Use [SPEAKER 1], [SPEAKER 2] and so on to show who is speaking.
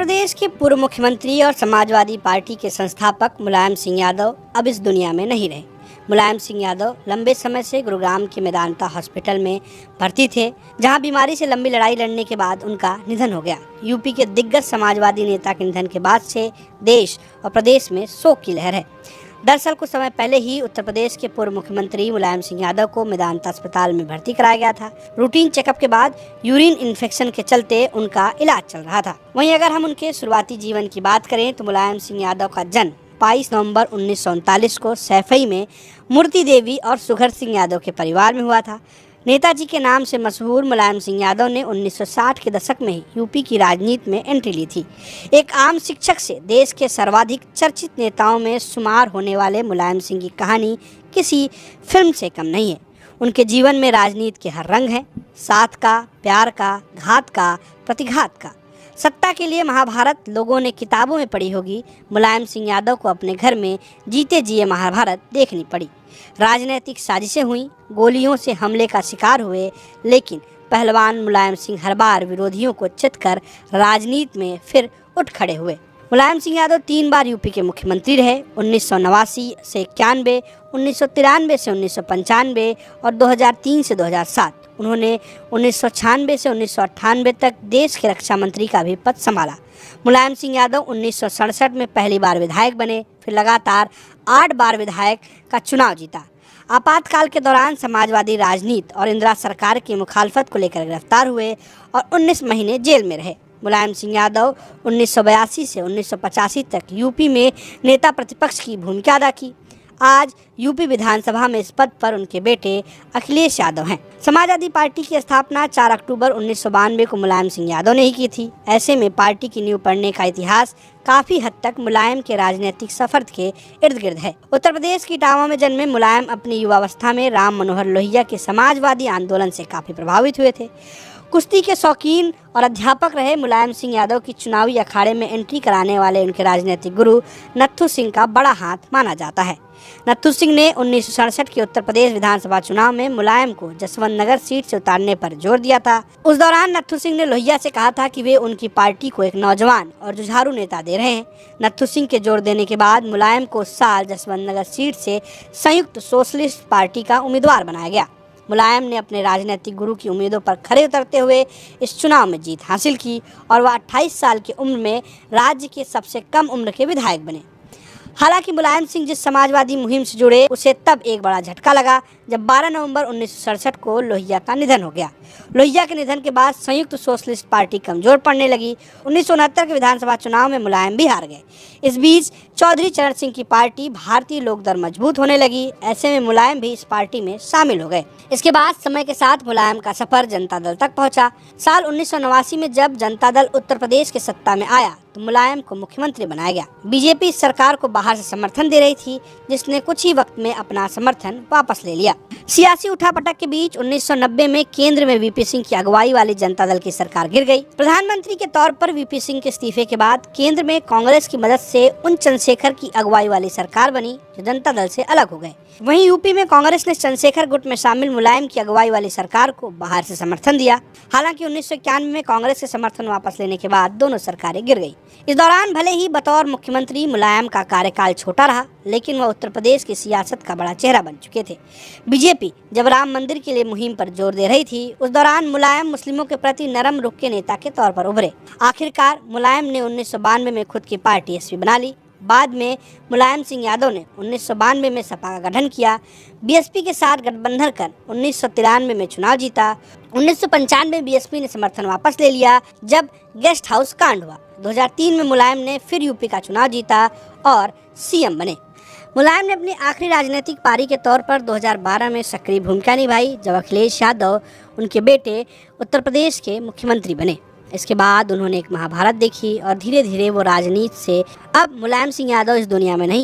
[SPEAKER 1] प्रदेश के पूर्व मुख्यमंत्री और समाजवादी पार्टी के संस्थापक मुलायम सिंह यादव अब इस दुनिया में नहीं रहे। मुलायम सिंह यादव लंबे समय से गुरुग्राम के मेदांता हॉस्पिटल में भर्ती थे, जहां बीमारी से लंबी लड़ाई लड़ने के बाद उनका निधन हो गया। यूपी के दिग्गज समाजवादी नेता के निधन के बाद से देश और प्रदेश में शोक की लहर है। दरअसल कुछ समय पहले ही उत्तर प्रदेश के पूर्व मुख्यमंत्री मुलायम सिंह यादव को मेदांता अस्पताल में भर्ती कराया गया था। रूटीन चेकअप के बाद यूरिन इन्फेक्शन के चलते उनका इलाज चल रहा था। वहीं अगर हम उनके शुरुआती जीवन की बात करें तो मुलायम सिंह यादव का जन्म 22 नवंबर 1939 को सैफई में मूर्ति देवी और सुघर सिंह यादव के परिवार में हुआ था। नेताजी के नाम से मशहूर मुलायम सिंह यादव ने 1960 के दशक में ही यूपी की राजनीति में एंट्री ली थी। एक आम शिक्षक से देश के सर्वाधिक चर्चित नेताओं में शुमार होने वाले मुलायम सिंह की कहानी किसी फिल्म से कम नहीं है। उनके जीवन में राजनीति के हर रंग हैं, साथ का, प्यार का, घात का, प्रतिघात का। सत्ता के लिए महाभारत लोगों ने किताबों में पढ़ी होगी, मुलायम सिंह यादव को अपने घर में जीते जिए महाभारत देखनी पड़ी। राजनीतिक साजिशें हुई, गोलियों से हमले का शिकार हुए, लेकिन पहलवान मुलायम सिंह हर बार विरोधियों को चितकर राजनीति में फिर उठ खड़े हुए। मुलायम सिंह यादव 3 बार यूपी के मुख्यमंत्री रहे, 1989 से 91, 1993 से 1995 और 2003 से 2007। उन्होंने 1996 से 1998 तक देश के रक्षा मंत्री का भी पद संभाला। मुलायम सिंह यादव 1967 में पहली बार विधायक बने, फिर लगातार 8 बार विधायक का चुनाव जीता। आपातकाल के दौरान समाजवादी राजनीति और इंदिरा सरकार की मुखालफत को लेकर गिरफ्तार हुए और 19 महीने जेल में रहे। मुलायम सिंह यादव 1982 से 1985 तक यूपी में नेता प्रतिपक्ष की भूमिका अदा की। आज यूपी विधानसभा में इस पद पर उनके बेटे अखिलेश यादव हैं। समाजवादी पार्टी की स्थापना 4 अक्टूबर 1992 को मुलायम सिंह यादव ने ही की थी। ऐसे में पार्टी की नींव पड़ने का इतिहास काफी हद तक मुलायम के राजनीतिक सफर के इर्द गिर्द है। उत्तर प्रदेश की इटावा में जन्मे मुलायम अपनी युवावस्था में राम मनोहर लोहिया के समाजवादी आंदोलन से काफी प्रभावित हुए थे। कुश्ती के शौकीन और अध्यापक रहे मुलायम सिंह यादव की चुनावी अखाड़े में एंट्री कराने वाले उनके राजनीतिक गुरु नत्थू सिंह का बड़ा हाथ माना जाता है। नत्थू सिंह ने 1967 के उत्तर प्रदेश विधानसभा चुनाव में मुलायम को जसवंत नगर सीट से उतारने पर जोर दिया था। उस दौरान नत्थू सिंह ने लोहिया से कहा था कि वे उनकी पार्टी को एक नौजवान और जुझारू नेता दे रहे हैं। नत्थू सिंह के जोर देने के बाद मुलायम को उस साल जसवंत नगर सीट से संयुक्त सोशलिस्ट पार्टी का उम्मीदवार बनाया गया। मुलायम ने अपने राजनीतिक गुरु की उम्मीदों पर खरे उतरते हुए इस चुनाव में जीत हासिल की और वह 28 साल की उम्र में राज्य के सबसे कम उम्र के विधायक बने। हालांकि मुलायम सिंह जिस समाजवादी मुहिम से जुड़े, उसे तब एक बड़ा झटका लगा जब 12 नवंबर 1967 को लोहिया का निधन हो गया। लोहिया के निधन के बाद संयुक्त सोशलिस्ट पार्टी कमजोर पड़ने लगी। 1969 के विधानसभा चुनाव में मुलायम भी हार गए। इस बीच चौधरी चरण सिंह की पार्टी भारतीय लोकदल मजबूत होने लगी। ऐसे में मुलायम भी इस पार्टी में शामिल हो गए। इसके बाद समय के साथ मुलायम का सफर जनता दल तक पहुंचा। साल 1989 में जब जनता दल उत्तर प्रदेश की सत्ता में आया तो मुलायम को मुख्यमंत्री बनाया गया। बीजेपी सरकार को बाहर से समर्थन दे रही थी, जिसने कुछ ही वक्त में अपना समर्थन वापस ले लिया। सियासी उठापटक के बीच 1990 में केंद्र में वीपी सिंह की अगुवाई वाली जनता दल की सरकार गिर गई। प्रधानमंत्री के तौर पर वीपी सिंह के इस्तीफे के बाद केंद्र में कांग्रेस की मदद से उन चंद्रशेखर की अगुवाई वाली सरकार बनी जो जनता दल से अलग हो गए। वहीं यूपी में कांग्रेस ने चंद्रशेखर गुट में शामिल मुलायम की अगुवाई वाली सरकार को बाहर से समर्थन दिया। हालांकि 1991 में कांग्रेस के समर्थन वापस लेने के बाद दोनों सरकारें गिर गई। इस दौरान भले ही बतौर मुख्यमंत्री मुलायम का कार्यकाल छोटा रहा, लेकिन वह उत्तर प्रदेश की सियासत का बड़ा चेहरा बन चुके थे। बीजेपी जब राम मंदिर के लिए मुहिम पर जोर दे रही थी, उस दौरान मुलायम मुस्लिमों के प्रति नरम रुख के नेता के तौर पर उभरे। आखिरकार मुलायम ने 1992 में खुद की पार्टी एसपी बना ली। बाद में मुलायम सिंह यादव ने 1992 में सपा का गठन किया। बीएसपी के साथ गठबंधन कर 1993 में चुनाव जीता। 1995 में बीएसपी ने समर्थन वापस ले लिया जब गेस्ट हाउस कांड हुआ। 2003 में मुलायम ने फिर यूपी का चुनाव जीता और सीएम बने। मुलायम ने अपनी आखिरी राजनीतिक पारी के तौर पर 2012 में सक्रिय भूमिका निभाई, जब अखिलेश यादव उनके बेटे उत्तर प्रदेश के मुख्यमंत्री बने। इसके बाद उन्होंने एक महाभारत देखी और धीरे धीरे वो राजनीति से अब मुलायम सिंह यादव इस दुनिया में नहीं